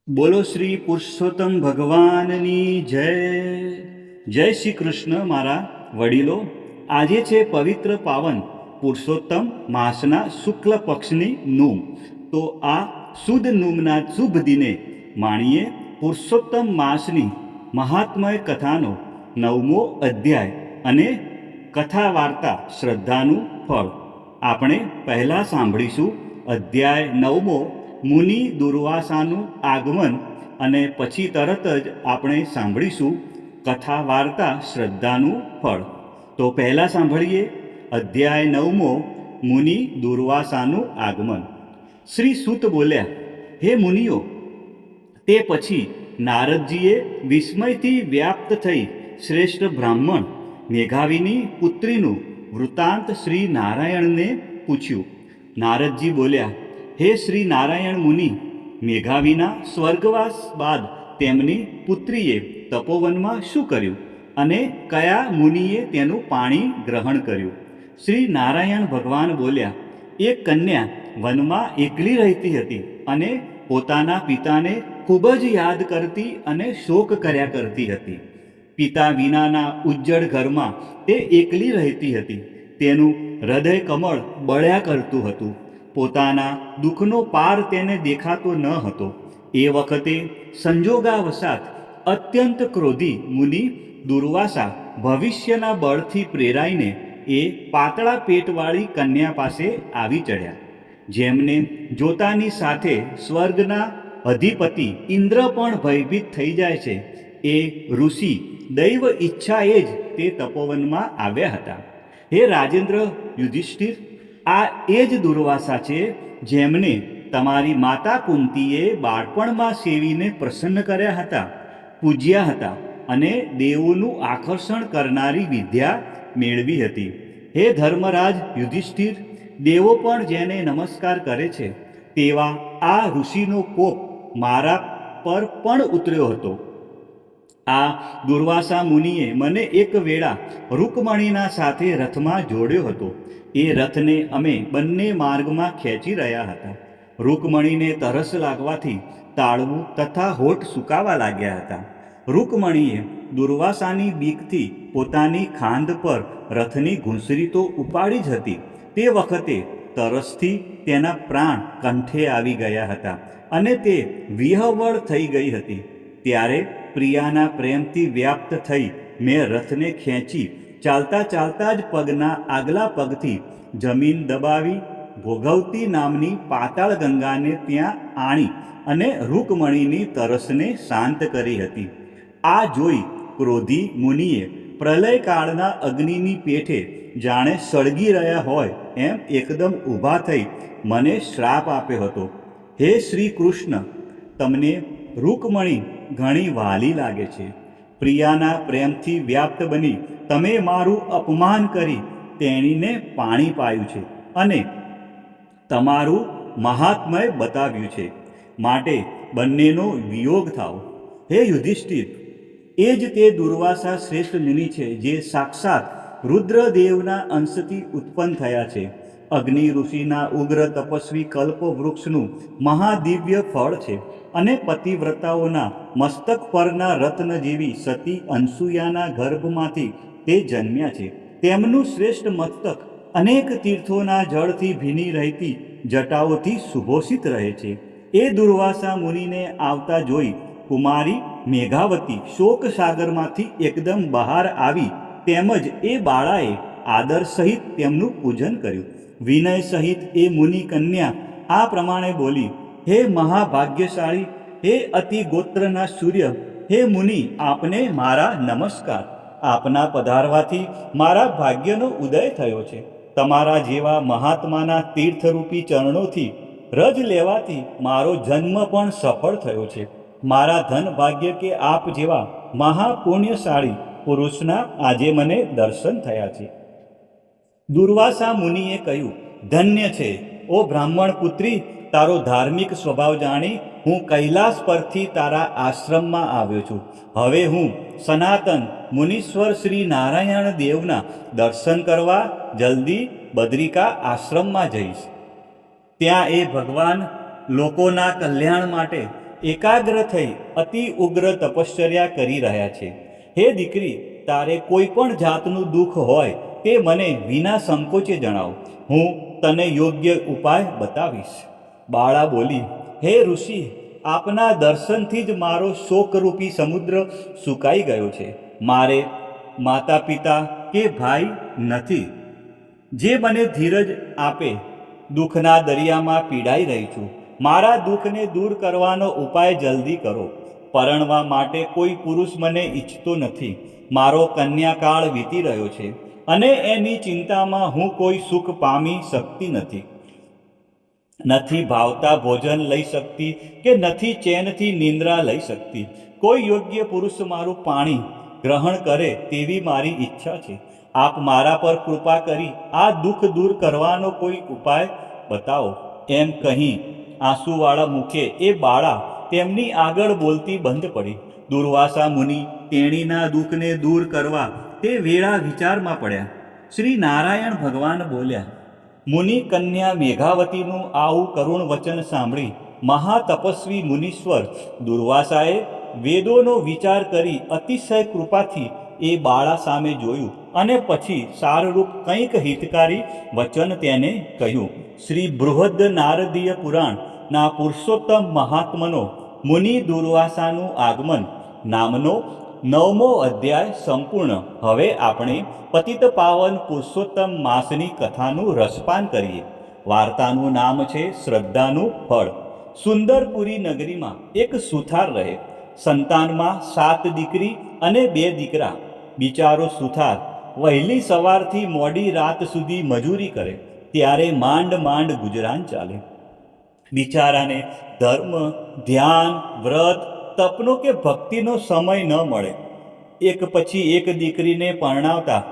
બોલો શ્રી પુરુષોત્તમ ભગવાનની જય. જય શ્રી કૃષ્ણ મારા વડીલો. આજે છે પવિત્ર પાવન પુરુષોત્તમ માસના શુક્લ પક્ષની નૂમ. તો આ સુદ નૂમના શુભ દિને માણીએ પુરુષોત્તમ માસની મહાત્મય કથાનો 9મો અધ્યાય અને કથા વાર્તા શ્રદ્ધાનું ફળ. આપણે પહેલાં સાંભળીશું અધ્યાય 9મો, મુનિ દુર્વાસાનું આગમન, અને પછી તરત જ આપણે સાંભળીશું કથા વાર્તા શ્રદ્ધાનું ફળ. તો પહેલાં સાંભળીએ અધ્યાય 9મો, મુનિ દુર્વાસાનું આગમન. શ્રી સૂત બોલ્યા, હે મુનિઓ, તે પછી નારદજીએ વિસ્મયથી વ્યાપ્ત થઈ શ્રેષ્ઠ બ્રાહ્મણ મેઘાવીની પુત્રીનું વૃત્તાંત શ્રી નારાયણને પૂછ્યું. નારદજી બોલ્યા, હે શ્રી નારાયણ મુનિ, મેઘાવીના સ્વર્ગવાસ બાદ તેમની પુત્રીએ તપોવનમાં શું કર્યું અને કયા મુનિએ તેનું પાણી ગ્રહણ કર્યું? શ્રી નારાયણ ભગવાન બોલ્યા, એક કન્યા વનમાં એકલી રહેતી હતી અને પોતાના પિતાને ખૂબ જ યાદ કરતી અને શોક કર્યા કરતી હતી. પિતા વિનાના ઉજ્જડ ઘરમાં તે એકલી રહેતી હતી. તેનું હૃદય કમળ બળ્યા કરતું હતું. પોતાના દુઃખનો પાર તેને દેખાતો ન હતો. એ વખતે સંજોગાવશાત અત્યંત ક્રોધી મુનિ દુર્વાસા ભવિષ્યના બળથી પ્રેરાઈને એ પાતળા પેટવાળી કન્યા પાસે આવી ચડ્યા. જેમને જોતાની સાથે સ્વર્ગના અધિપતિ ઇન્દ્ર પણ ભયભીત થઈ જાય છે, એ ઋષિ દૈવ ઈચ્છાએ જ તે તપોવનમાં આવ્યા હતા. હે રાજેન્દ્ર યુધિષ્ઠિર, આ એ જ દુર્વાસા છે જેમને તમારી માતા કુંતીએ બાળપણમાં સેવીને પ્રસન્ન કર્યા હતા, પૂજ્યા હતા અને દેવોનું આકર્ષણ કરનારી વિદ્યા મેળવી હતી. હે ધર્મરાજ યુધિષ્ઠિર, દેવો પણ જેને નમસ્કાર કરે છે તેવા આ ઋષિનો કોપ મારા પર પણ ઉતર્યો હતો. આ દુર્વાસા મુનિએ મને એક વેળા રૂકમણીના સાથે રથમાં જોડ્યો હતો. એ રથને અમે બંને માર્ગમાં ખેંચી રહ્યા હતા. રૂકમણીને તરસ લાગવાથી તાળવું તથા હોઠ સુકાવા લાગ્યા હતા. રૂકમણીએ દુર્વાસાની બીકથી પોતાની ખાંદ પર રથની ઘૂંસરી તો ઉપાડી જ હતી. તે વખતે તરસથી તેના પ્રાણ કંઠે આવી ગયા હતા અને તે વિહવળ થઈ ગઈ હતી. ત્યારે પ્રિયાના પ્રેમથી વ્યાપ્ત થઈ મેં રથને ખેંચી ચાલતા ચાલતા જ પગના આગલા પગથી જમીન દબાવી ભોગવતી નામની પાતાળ ગંગાને ત્યાં આણી અને રૂકમણીની તરસને શાંત કરી હતી. આ જોઈ ક્રોધી મુનિએ પ્રલયકાળના અગ્નિની પેઠે જાણે સળગી રહ્યા હોય એમ એકદમ ઊભા થઈ મને શ્રાપ આપ્યો હતો. હે શ્રી કૃષ્ણ, તમને રૂકમણી ઘણી વહાલી લાગે છે. પ્રિયાના પ્રેમથી વ્યાપ્ત બની તમે મારું અપમાન કરી તેણીને પાણી પાયું છે અને તમારું મહાત્મય બતાવ્યું છે. માટે બંનેનો વિયોગ થાઓ. હે યુધિષ્ઠિર, એ જ તે દુર્વાસા શ્રેષ્ઠ મુનિ છે જે સાક્ષાત રુદ્રદેવના અંશથી ઉત્પન્ન થયા છે. અગ્નિ ઋષિના ઉગ્ર તપસ્વી કલ્પ વૃક્ષનું મહાદિવ્ય ફળ છે અને પતિવ્રતાઓના મસ્તક પરના રત્ન જેવી સતી અનસૂયાના ગર્ભમાંથી તે જન્મ્યા છે. તેમનું શ્રેષ્ઠ મસ્તક અનેક તીર્થોના જળથી ભીની રહેતી જટાઓથી સુભોષિત રહે છે. એ દુર્વાસા મુનિને આવતા જોઈ કુમારી મેઘાવતી શોકસાગરમાંથી એકદમ બહાર આવી. તેમજ એ બાળાએ આદર સહિત તેમનું પૂજન કર્યું. વિનય સહિત એ મુનિ કન્યા આ પ્રમાણે બોલી, હે મહાભાગ્યશાળી, હે અતિ ગોત્રના સૂર્ય, હે મુનિ, આપને મારા નમસ્કાર. આપના પધારવાથી મારા ભાગ્યનો ઉદય થયો છે. તમારા જેવા મહાત્માના તીર્થરૂપી ચરણોથી રજ લેવાથી મારો જન્મ પણ સફળ થયો છે. મારા ધન ભાગ્ય કે આપ જેવા મહાપુણ્યશાળી પુરુષના આજે મને દર્શન થયા છે. દુર્વાસા મુનિએ કહ્યું, ધન્ય છે ઓ બ્રાહ્મણ પુત્રી, તારો ધાર્મિક સ્વભાવ જાણી હું કૈલાસ પરથી તારા આશ્રમમાં આવ્યો છું. હવે હું સનાતન મુનીશ્વર શ્રી નારાયણ દેવના દર્શન કરવા જલ્દી બદ્રિકા આશ્રમમાં જઈશ. ત્યાં એ ભગવાન લોકોના કલ્યાણ માટે એકાગ્ર થઈ અતિ ઉગ્ર તપશ્ચર્યા કરી રહ્યા છે. હે દીકરી, તારે કોઈ પણ જાતનું દુઃખ હોય તે મને વિના સંકોચે જણાવ, હું તને યોગ્ય ઉપાય બતાવીશ. બાળા બોલી, હે ઋષિ, આપના દર્શનથી જ મારો શોકરૂપી સમુદ્ર સુકાઈ ગયો છે. મારે માતા પિતા કે ભાઈ નથી જે મને ધીરજ આપે. દુઃખના દરિયામાં પીડાઈ રહી છું. મારા દુઃખને દૂર કરવાનો ઉપાય જલ્દી કરો. પરણવા માટે કોઈ પુરુષ મને ઈચ્છતો નથી. મારો કન્યાકાળ વીતી રહ્યો છે અને એની ચિંતામાં હું કોઈ સુખ પામી શકતી નથી. નથી ભાવતા ભોજન લઈ શકતી કે નથી ચેનથી નિંદ્રા લઈ શકતી. કોઈ યોગ્ય પુરુષ મારું પાણી ગ્રહણ કરે તેવી મારી ઈચ્છા છે. આપ મારા પર કૃપા કરી આ દુઃખ દૂર કરવાનો કોઈ ઉપાય બતાવો. એમ કહી આંસુવાળા મુખે એ બાળા તેમની આગળ બોલતી બંધ પડી. દુર્વાસા મુનિ તેણીના દુઃખને દૂર કરવા તે વેળા વિચારમાં પડ્યા. શ્રી નારાયણ ભગવાન બોલ્યા, મુનિ કન્યા મેઘાવતીનું આવું કરુણ વચન સાંભળી મહાતપસ્વી મુનીશ્વર દુર્વાસાએ વેદોનો વિચાર કરી અતિશય કૃપાથી એ બાળા સામે જોયું અને પછી સારરૂપ કંઈક હિતકારી વચન તેને કહ્યું. શ્રી બૃહદ નારદીય પુરાણના પુરુષોત્તમ મહાત્મનો મુનિ દુર્વાસાનું આગમન નામનો 9મો અધ્યાય સંપૂર્ણ. હવે આપણે પતિત પાવન પુરુષોત્તમ માસની કથાનું રસપાન કરીએ. વાર્તાનું નામ છે શ્રદ્ધાનું ફળ. સુંદરપુરી નગરીમાં એક સુથાર રહે. સંતાનમાં 7 દીકરી અને 2 દીકરા. બિચારો સુથાર વહેલી સવારથી મોડી રાત સુધી મજૂરી કરે ત્યારે માંડ માંડ ગુજરાન ચાલે. બિચારાને ધર્મ, ધ્યાન, વ્રત, તપનો કે ભક્તિનો સમય ન મળે. એક પછી એક દીકરીને પરણાવતા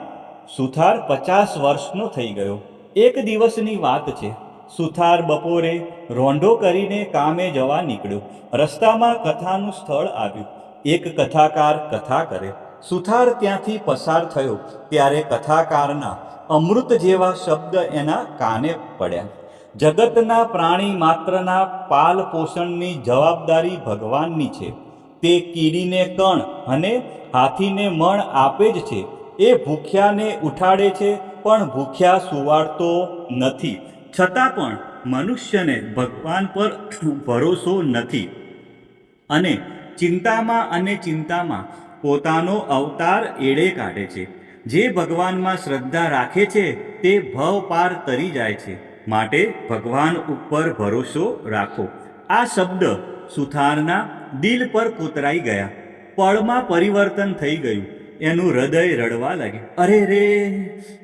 સુથાર 50 વર્ષનો થઈ ગયો. એક દિવસની વાત છે. સુથાર બપોરે રોંઢો કરીને કામે જવા નીકળ્યો. રસ્તામાં કથાનું સ્થળ આવ્યું. એક કથાકાર કથા કરે. સુથાર ત્યાંથી પસાર થયો ત્યારે કથાકારના અમૃત જેવા શબ્દ એના કાને પડ્યા. જગતના પ્રાણી માત્રના પાલ પોષણની જવાબદારી ભગવાનની છે. તે કીડીને કણ અને હાથીને મણ આપે જ છે. એ ભૂખ્યાને ઉઠાડે છે પણ ભૂખ્યા સુવાડતો નથી. છતાં પણ મનુષ્યને ભગવાન પર ભરોસો નથી અને ચિંતામાં પોતાનો અવતાર એળે કાઢે છે. જે ભગવાનમાં શ્રદ્ધા રાખે છે તે ભવ પાર તરી જાય છે. માટે ભગવાન ઉપર ભરોસો રાખો. આ શબ્દ સુથારના દિલ પર કોતરાઈ ગયા. પળમાં પરિવર્તન થઈ ગયું. એનું હૃદય રડવા લાગ્યું. અરે રે,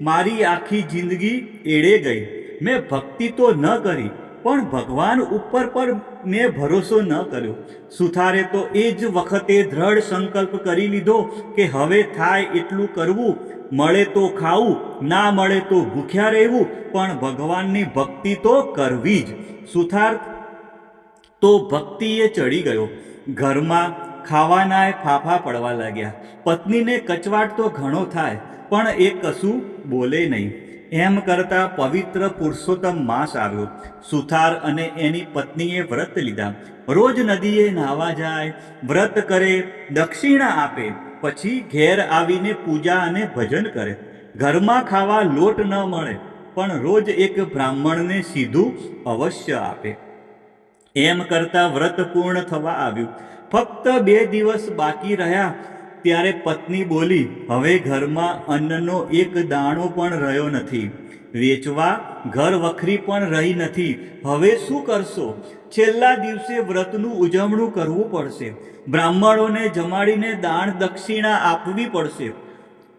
મારી આખી જિંદગી એળે ગઈ. મેં ભક્તિ તો ન કરી પણ ભગવાન ઉપર પર મેં ભરોસો ન કર્યો. સુથારે તો એ જ વખતે દ્રઢ સંકલ્પ કરી લીધો કે હવે થાય એટલું કરવું. મળે તો ખાવું, ના મળે તો ભૂખ્યા રહેવું, પણ ભગવાનની ભક્તિ તો કરવી જ. સુથાર તો ભક્તિએ ચડી ગયો. ઘરમાં ખાવાનાય ફાફા પડવા લાગ્યા. પત્નીને કચવાટ તો ઘણો થાય પણ એ કશું બોલે નહીં. એમ કરતા પવિત્ર પુરુષોત્તમ માસ આવ્યો. સુથાર અને એની પત્નીએ વ્રત લીધા. રોજ નદીએ નાહવા જાય, વ્રત કરે, દક્ષિણા આપે, પછી ઘેર આવીને પૂજા અને ભજન કરે. ઘરમાં ખાવા લોટ ન મળે પણ રોજ એક બ્રાહ્મણને સીધું અવશ્ય આપે. એમ કરતા વ્રત પૂર્ણ થવા આવ્યું. ફક્ત 2 દિવસ બાકી રહ્યા ત્યારે પત્ની બોલી, હવે ઘરમાં અન્નનો એક દાણો પણ રહ્યો નથી. વેચવા ઘર વખરી પણ રહી નથી. હવે શું કરશો? છેલ્લા દિવસે વ્રતનું ઉજવણું કરવું પડશે. બ્રાહ્મણોને જમાડીને દાન દક્ષિણા આપવી પડશે.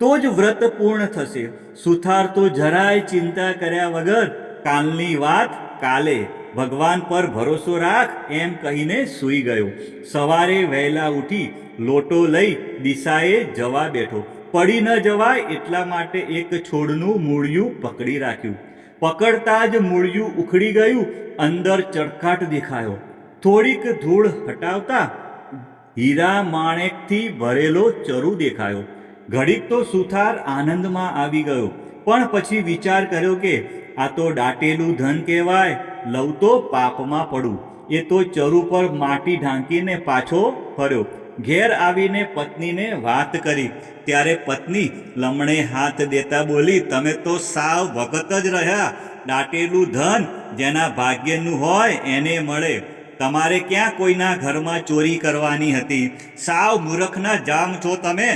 તો જ વ્રત પૂર્ણ થશે. સુથાર તો જરાય ચિંતા કર્યા વગર કાલની વાત કાલે, ભગવાન પર ભરોસો રાખ એમ કહીને સૂઈ ગયો. સવારે વહેલા ઉઠી લોટો લઈ દિશાએ જવા બેઠો. પડી ન જવાય એટલા માટે એક છોડનું મૂળિયું પકડી રાખ્યું. પકડતા જ મૂળિયું ઉખડી ગયું. અંદર ચળકાટ દેખાયો. થોડીક ધૂળ હટાવતા હીરા માણેકથી ભરેલો ચરુ દેખાયો. ઘડીક તો સુથાર આનંદમાં આવી ગયો પણ પછી વિચાર કર્યો કે આ તો દાટેલું ધન કહેવાય. લઉં તો પાપમાં પડું. એ તો ચરુ પર માટી ઢાંકીને પાછો ફર્યો. ઘેર આવીને પત્નીને વાત કરી ત્યારે પત્ની લમણે હાથ દેતા બોલી, તમે તો સાવ ભગત જ રહ્યા. દાટેલું ધન જેના ભાગ્યનું હોય એને મળે. તમારે ક્યાં કોઈના ઘરમાં ચોરી કરવાની હતી? સાવ મૂર્ખના જામ છો તમે.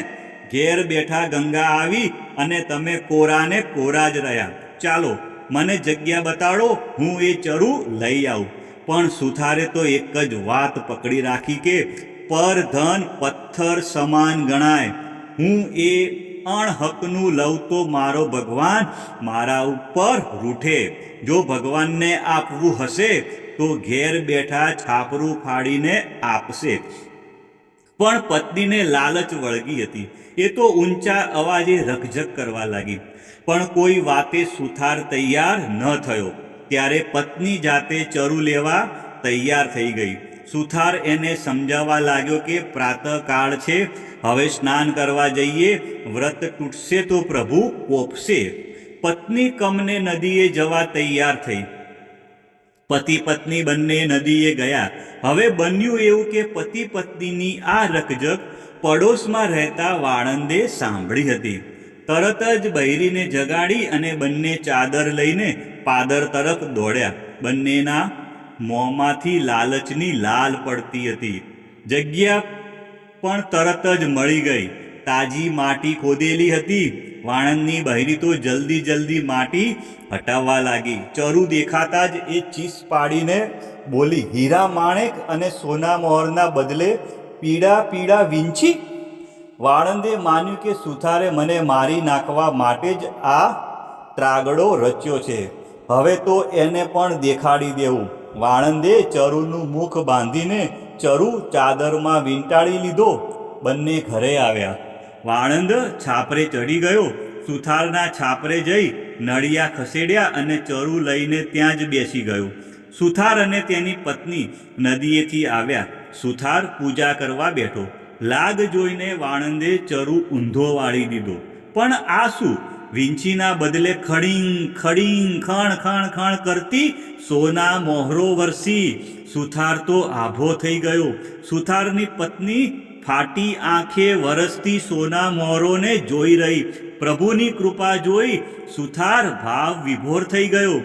ઘેર બેઠા ગંગા આવી અને તમે કોરાને કોરા જ રહ્યા. ચાલો મને જગ્યા બતાડો, હું એ ચરુ લઈ આવું. પણ સુથારે તો એક જ વાત પકડી રાખી કે પર ધન પથ્થર સમાન ગણાય. હું એ અણહકનું લઉં તો મારો ભગવાન મારા ઉપર રૂઠે. જો ભગવાનને આપવું હશે તો ઘેર બેઠા છાપરું ફાડીને આપશે. પણ પત્નીને લાલચ વળગી હતી. એ તો ઊંચા અવાજે રકઝક કરવા લાગી. પણ કોઈ વાતે સુથાર તૈયાર ન થયો. ત્યારે પત્ની જાતે ચરુ લેવા તૈયાર થઈ ગઈ. સુથાર એને સમજાવવા લાગ્યો કે પ્રાતઃકાળ છે, હવે સ્નાન કરવા જઈએ. વ્રત તૂટશે તો પ્રભુ કોપશે. પત્ની કમને નદીએ જવા તૈયાર થઈ. પતિ પત્ની બંને નદીએ ગયા. હવે બન્યું એવું કે પતિ પત્નીની આ રકઝક પડોશમાં રહેતા વાળંદે સાંભળી હતી. તરત જ બૈરીને જગાડી અને બંને ચાદર લઈને પાદર તરફ દોડ્યા. બંનેના મોંમાંથી લાલચની લાલ પડતી હતી. જગ્યા પણ તરત જ મળી ગઈ. તાજી માટી ખોદેલી હતી. વાણંદની બૈરી તો જલ્દી માટી હટાવવા લાગી. ચરુ દેખાતા જ એ ચીસ પાડીને બોલી, હીરા માણેક અને સોના મોહરના બદલે પીળા વીંછી? વાળંદે માન્યું કે સુથારે મને મારી નાખવા માટે જ આ ત્રાગડો રચ્યો છે. હવે તો એને પણ દેખાડી દેવું. વાળંદે ચરુનું મુખ બાંધીને ચરુ ચાદરમાં વીંટાળી લીધો. બંને ઘરે આવ્યા. વાળંદ છાપરે ચડી ગયો. સુથારના છાપરે જઈ નળિયા ખસેડ્યા અને ચરુ લઈને ત્યાં જ બેસી ગયો. સુથાર અને તેની પત્ની નદીએથી આવ્યા. સુથાર પૂજા કરવા બેઠો. લાગ જોઈને વાણંદે ચરુ ઊંધો વાળી દીધો. પણ આ શું? વીંછીના બદલે ખડીંગ ખણ ખણ કરતી સોના મોહરો વરસી. સુથાર તો આભો થઈ ગયો. સુથારની પત્ની ફાટી આંખે વરસતી સોના મોહરોને જોઈ રહી. પ્રભુની કૃપા જોઈ સુથાર ભાવ વિભોર થઈ ગયો.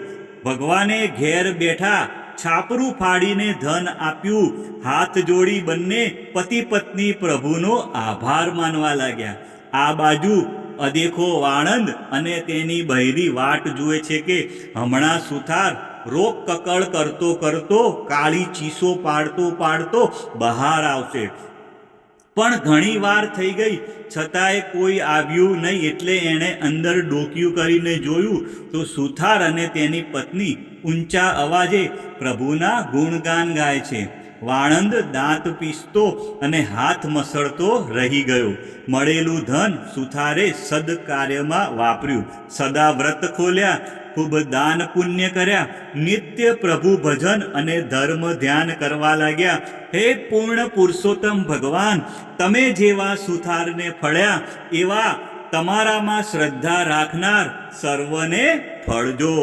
ભગવાને ઘેર બેઠા છાપરું ફાડીને ધન આપ્યું. હાથ જોડી બંને પતિ પત્ની પ્રભુનો આભાર માનવા લાગ્યા. આ બાજુ અદેખો વાણંદ અને તેની બૈરી વાટ જુએ છે કે હમણાં સુથાર રોક કકળ કરતો કાળી ચીસો પાડતો બહાર આવશે. પણ ઘણી વાર થઈ ગઈ છતાંય કોઈ આવ્યું નહીં. એટલે એણે અંદર ડોકિયું કરીને જોયું તો સુથાર અને તેની પત્ની ઊંચા અવાજે પ્રભુના ગુણગાન ગાય છે. વાણંદ દાંત પીસતો અને હાથ મસળતો રહી ગયો. મળેલું ધન સુથારે સદકાર્યમાં વાપર્યું. સદા વ્રત ખોલ્યા, ખૂબ દાન પુણ્ય કર્યા. નિત્ય પ્રભુ ભજન અને ધર્મ ધ્યાન કરવા લાગ્યા. હે પૂર્ણ પુરુષોત્તમ ભગવાન, તમે જેવા સુથારને ફળ્યા એવા તમારામાં શ્રદ્ધા રાખનાર સર્વને ફળજો.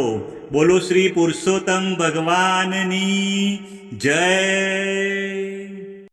બોલો શ્રી પુરુષોત્તમ ભગવાનની જય.